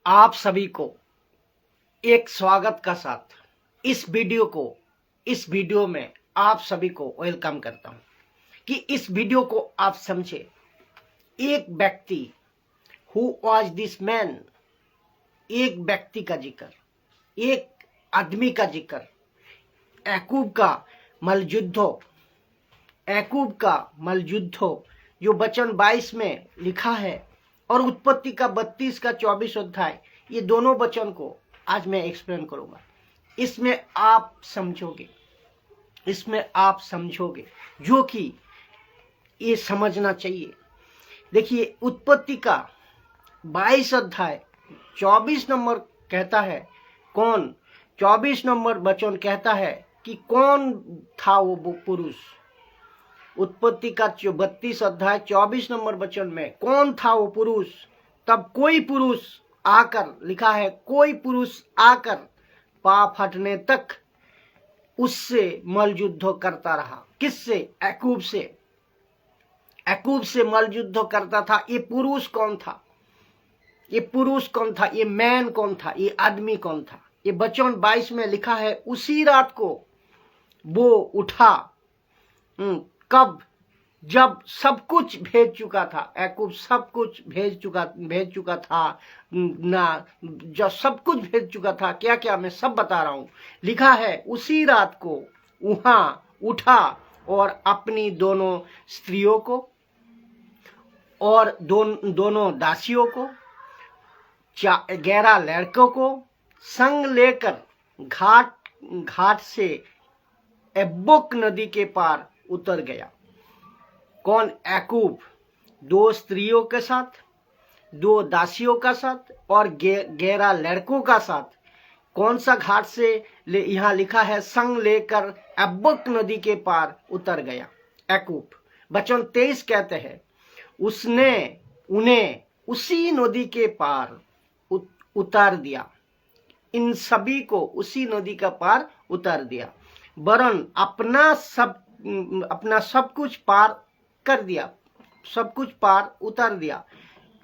आप सभी को एक स्वागत का साथ इस वीडियो में आप सभी को वेलकम करता हूं कि इस वीडियो को आप समझे। एक व्यक्ति हु वाज दिस मैन, एक व्यक्ति का जिक्र, एक आदमी का जिक्र, याकूब का मलयुद्धो जो वचन 22 में लिखा है और उत्पत्ति का 32 का 24 अध्याय, ये दोनों वचन को आज मैं एक्सप्लेन करूंगा। इसमें आप समझोगे जो कि ये समझना चाहिए। देखिए, उत्पत्ति का 22 अध्याय 24 नंबर कहता है, 24 नंबर वचन कहता है कि कौन था वो पुरुष। उत्पत्ति का 32 अध्याय 24 नंबर वचन में कौन था वो पुरुष। तब कोई पुरुष आकर, लिखा है, कोई पुरुष आकर पाँव फटने तक उससे मलयुद्ध करता रहा। किससे? याकूब से मलयुद्ध करता था। ये पुरुष कौन था? ये मैन कौन था? ये आदमी कौन था? ये वचन 22 में लिखा है, उसी रात को वो उठा। कब? जब सब कुछ भेज चुका था। याकूब सब कुछ भेज चुका था ना, जब सब कुछ भेज चुका था। क्या क्या मैं सब बता रहा हूं। लिखा है, उसी रात को वहां उठा और अपनी दोनों स्त्रियों को और दोनों दासियों को, 11 लड़कों को संग लेकर घाट से यब्बोक नदी के पार उतर गया। कौन? याकूब 2 स्त्रियों के साथ, 2 दासियों का साथ और 11 लड़कों का साथ। कौन सा घाट से? यहाँ लिखा है, संग लेकर यब्बोक नदी के पार उतर गया याकूब। वचन 23 कहते हैं, उसने उन्हें उसी नदी के पार उतार दिया। इन सभी को उसी नदी का पार उतार दिया, वरन अपना सब कुछ पार कर दिया, सब कुछ पार उतार दिया,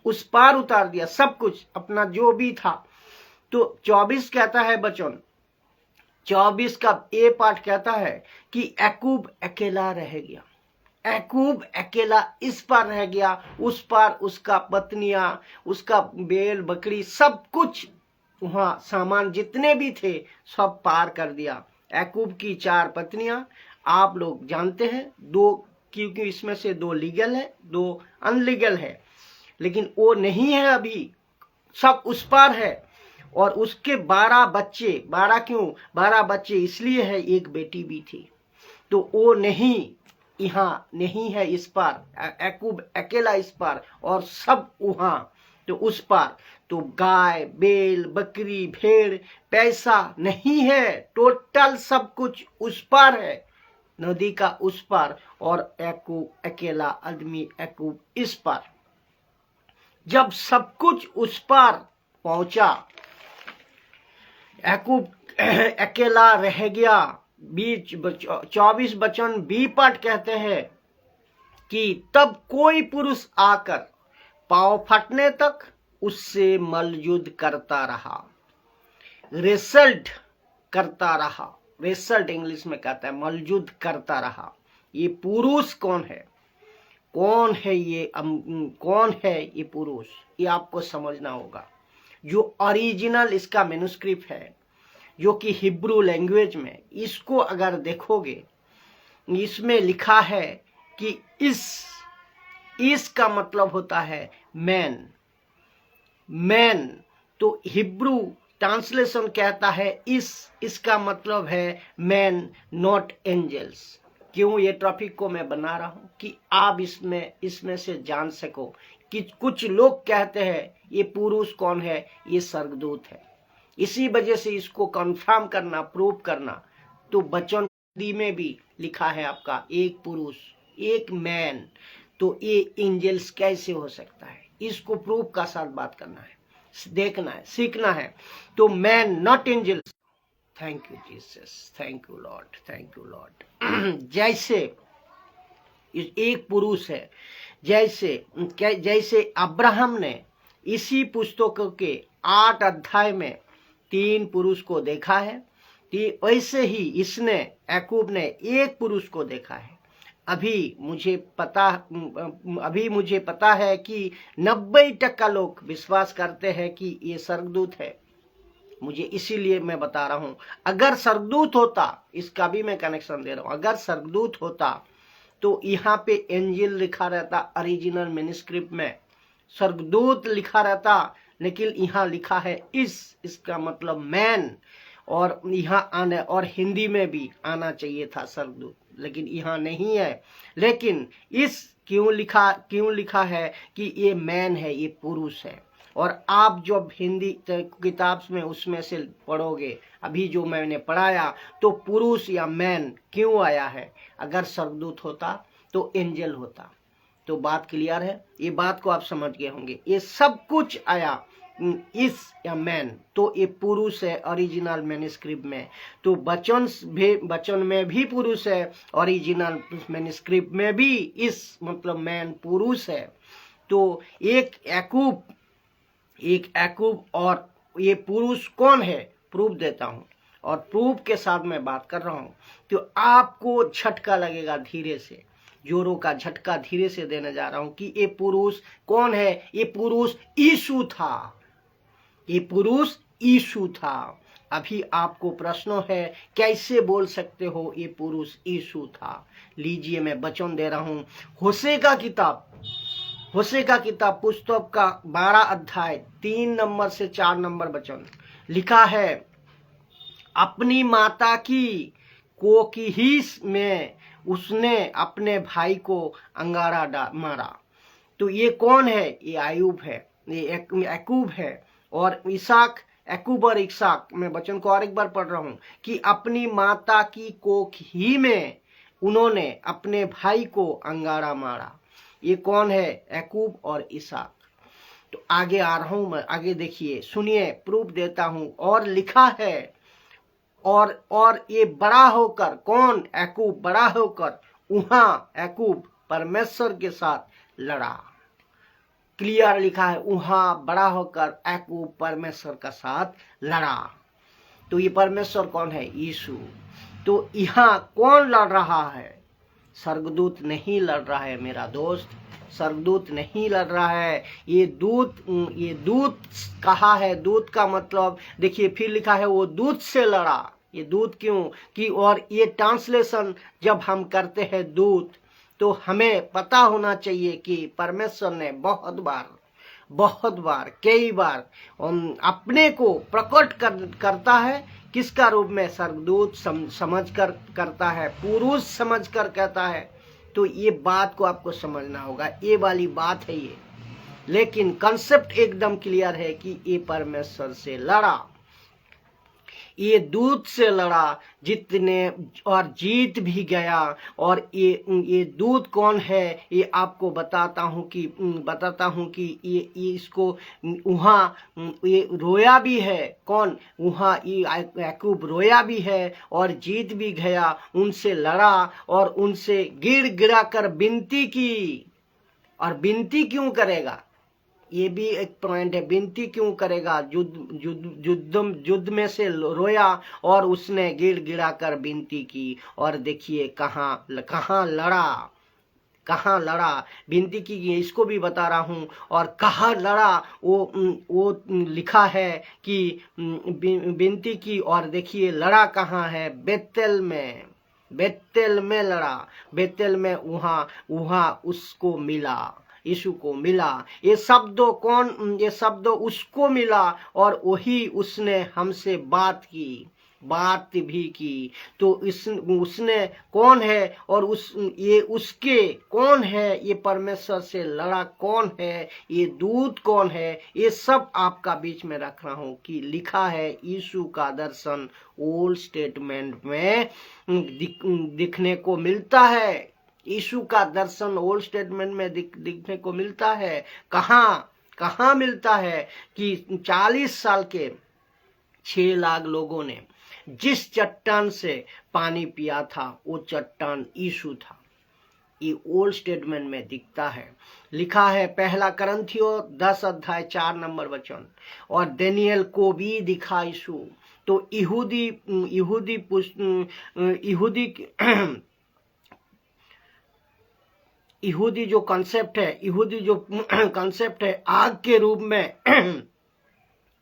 उस पार उतार दिया सब कुछ, अपना जो भी था। तो 24 कहता है वचन, 24 का ए पार्ट कहता है कि याकूब अकेला रह गया। याकूब अकेला इस पार रह गया, उस पार उसका पत्नियां, उसका बैल बकरी सब कुछ, वहां सामान जितने भी थे सब पार कर दिया। याकूब की 4 पत्नियां आप लोग जानते हैं, 2, क्योंकि इसमें से 2 लीगल है, 2 अनलीगल है, लेकिन वो नहीं है अभी, सब उस पार है। और उसके 12 बच्चे, 12 क्यों? 12 बच्चे इसलिए है, एक बेटी भी थी। तो वो नहीं, यहाँ नहीं है इस पार। याकूब अकेला इस पार और सब वहां, तो उस पार तो गाय बैल बकरी भेड़ पैसा नहीं है, टोटल सब कुछ उस पार है, नदी का उस पार। और याकूब अकेला आदमी, याकूब इस पार। जब सब कुछ उस पार पहुंचा, याकूब अकेला रह गया। 24 वचन बी पाठ कहते हैं कि तब कोई पुरुष आकर पांव फटने तक उससे मलयुद्ध करता रहा, रेसल्ट करता रहा। रेसल्ट इंग्लिश में कहता है, मलयुद्ध करता रहा। ये पुरुष कौन है? कौन है ये पुरुष? ये आपको समझना होगा। जो ओरिजिनल इसका मैन्युस्क्रिप्ट है, जो कि हिब्रू लैंग्वेज में, इसको अगर देखोगे, इसमें लिखा है कि इस का मतलब होता है मैन। तो हिब्रू ट्रांसलेशन कहता है इसका मतलब है मैन, नॉट एंजल्स। क्यों ये टॉपिक को मैं बना रहा हूं कि आप इसमें से जान सको कि कुछ लोग कहते हैं ये पुरुष कौन है? ये स्वर्गदूत है। इसी वजह से इसको कंफर्म करना, प्रूव करना। तो वचन में भी लिखा है आपका, एक पुरुष, एक मैन। तो ये एंजल्स कैसे हो सकता है? इसको प्रूव का साथ बात करना है, देखना है, सीखना है। तो man, not angels. Thank you Jesus, thank you Lord, thank you Lord. जैसे एक पुरुष है, जैसे अब्राहम ने इसी पुस्तकों के 8 अध्याय में 3 पुरुष को देखा है। वैसे ही इसने याकूब ने एक पुरुष को देखा है। अभी मुझे पता है कि 90% लोग विश्वास करते हैं कि ये स्वर्गदूत है। मुझे इसीलिए मैं बता रहा हूं, अगर स्वर्गदूत होता, इसका भी मैं कनेक्शन दे रहा हूं, अगर स्वर्गदूत होता तो यहाँ पे एंजिल लिखा रहता, ओरिजिनल मैन्युस्क्रिप्ट में स्वर्गदूत लिखा रहता, लेकिन यहाँ लिखा है इसका मतलब मैन। और यहाँ आने, और हिंदी में भी आना चाहिए था स्वर्गदूत, लेकिन यहाँ नहीं है। लेकिन क्यों लिखा है कि ये मैन है, ये पुरुष है। और आप जब हिंदी किताब में उसमें से पढ़ोगे, अभी जो मैंने पढ़ाया, तो पुरुष या मैन क्यों आया है? अगर स्वर्गदूत होता तो एंजल होता। तो बात क्लियर है, ये बात को आप समझ गए होंगे। ये सब कुछ आया या मैन, तो ये पुरुष है ओरिजिनल मैन्युस्क्रिप्ट में। तो वचन में भी पुरुष है, ओरिजिनल मैन्युस्क्रिप्ट में भी मतलब मैन पुरुष है। तो एक याकूब और ये पुरुष कौन है, प्रूफ देता हूं, और प्रूफ के साथ मैं बात कर रहा हूं। तो आपको झटका लगेगा, धीरे से, जोरों का झटका धीरे से देने जा रहा हूं कि ये पुरुष कौन है। ये पुरुष यीशु था, ये पुरुष यीशु था। अभी आपको प्रश्न है, कैसे बोल सकते हो ये पुरुष यीशु था? लीजिए, मैं वचन दे रहा हूं। होशे का किताब पुस्तक का 12 अध्याय 3 नंबर से 4 नंबर वचन लिखा है, अपनी माता की कोखीस में उसने अपने भाई को अंगारा मारा। तो ये कौन है? ये आयूब है, ये याकूब है। और याकूब और इसहाक, मैं वचन को और एक बार पढ़ रहा हूं कि अपनी माता की कोख ही में उन्होंने अपने भाई को अंगारा मारा। ये कौन है? याकूब और इसहाक। तो आगे आ रहा हूं मैं, आगे देखिए, सुनिए, प्रूफ देता हूं। और लिखा है, और ये बड़ा होकर, कौन? याकूब बड़ा होकर वहां याकूब परमेश्वर के साथ लड़ा। क्लियर लिखा है, वहां बड़ा होकर याकूब परमेश्वर का साथ लड़ा। तो ये परमेश्वर कौन है? यीशु। तो यहाँ कौन लड़ रहा है? स्वर्गदूत नहीं लड़ रहा है मेरा दोस्त, स्वर्गदूत नहीं लड़ रहा है। ये दूत कहा है। दूत का मतलब देखिए, फिर लिखा है वो दूत से लड़ा। ये दूत क्यों कि, और ये ट्रांसलेशन जब हम करते हैं दूत, तो हमें पता होना चाहिए कि परमेश्वर ने बहुत बार कई बार अपने को प्रकट करता है। किसका रूप में? स्वर्गदूत समझ कर करता है, पुरुष समझ कर कहता है। तो ये बात को आपको समझना होगा, ये वाली बात है ये। लेकिन कंसेप्ट एकदम क्लियर है कि ये परमेश्वर से लड़ा, ये दूत से लड़ा, जितने और जीत भी गया। और ये दूत कौन है? ये आपको बताता हूं कि ये इसको वहां ये रोया भी है। कौन? वहां ये याकूब रोया भी है और जीत भी गया, उनसे लड़ा और उनसे गिड़ा कर विनती की। और विनती क्यों करेगा? ये भी एक पॉइंट है, विनती क्यों करेगा? युद्ध में से रोया और उसने गिड़ा कर विनती की। और देखिए कहाँ लड़ा, विनती की, इसको भी बता रहा हूं। और कहाँ लड़ा, वो लिखा है कि विनती की। और देखिए लड़ा कहाँ है? बेतेल में लड़ा। बेतेल में वहां उसको मिला, यीशु को मिला। ये शब्द उसको मिला और वही उसने हमसे बात भी की। तो उसने कौन है? और उसके कौन है? ये परमेश्वर से लड़ा कौन है? ये दूत कौन है? ये सब आपका बीच में रख रहा हूं कि लिखा है, यीशु का दर्शन ओल्ड स्टेटमेंट में दिखने को मिलता है। यीशु का दर्शन ओल्ड स्टेटमेंट में दिखने को मिलता है। कहाँ मिलता है? कि 40 साल के 6 लाख लोगों ने जिस चट्टान से पानी पिया था, वो चट्टान यीशु था। ये ओल्ड स्टेटमेंट में दिखता है। लिखा है पहला करंथियों 10 अध्याय 4 नंबर वचन, और डेनियल को भी दिखा यीशु। तो यहूदी जो कंसेप्ट है आग के रूप में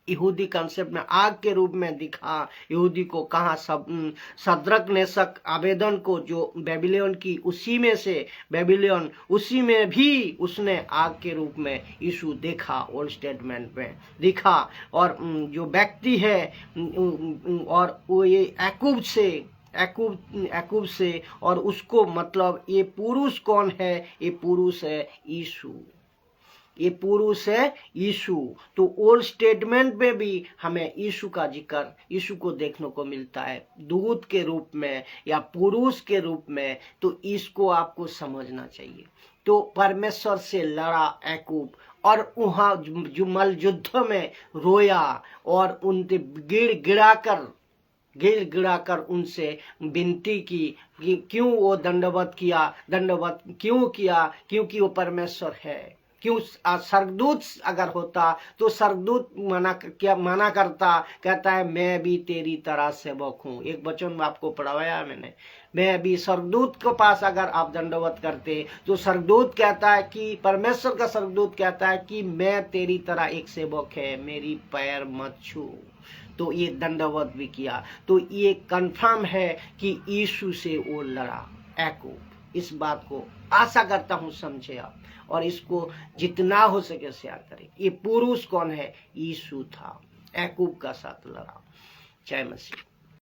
यहूदी कंसेप्ट में आग के रूप में दिखा। यहूदी को कहा सद्रक मेशक आबेदन को जो बेबीलोन की उसी में भी उसने आग के रूप में यीशु देखा, ओल्ड स्टेटमेंट में दिखा। और जो व्यक्ति है और वो ये याकूब से और उसको मतलब ये पुरुष कौन है? ये पुरुष है यीशु। ये पुरुष है यीशु। तो ओल्ड स्टेटमेंट में भी हमें यीशु का जिक्र, यीशु को देखने को मिलता है दूत के रूप में या पुरुष के रूप में। तो इसको आपको समझना चाहिए। तो परमेश्वर से लड़ा याकूब और वहां जुमल युद्ध में रोया और उनसे गिड़ गिड़ा उनसे विनती की कि क्यों वो दंडवत क्यों किया? क्योंकि वो परमेश्वर है। क्यों? स्वर्गदूत अगर होता तो स्वर्गदूत मना करता, कहता है मैं भी तेरी तरह सेवक हूँ। एक वचन आपको पढ़ाया मैंने, मैं भी स्वर्गदूत के पास अगर आप दंडवत करते तो स्वर्गदूत कहता है कि परमेश्वर का स्वर्गदूत कहता है कि मैं तेरी तरह एक सेवक है, मेरी पैर मत छू। तो ये दंडवत भी किया। तो ये कंफर्म है कि यीशु से वो लड़ा याकूब। इस बात को आशा करता हूं समझे आप, और इसको जितना हो सके शेयर करें। ये पुरुष कौन है? यीशु था, याकूब का साथ लड़ा। जय मसीह।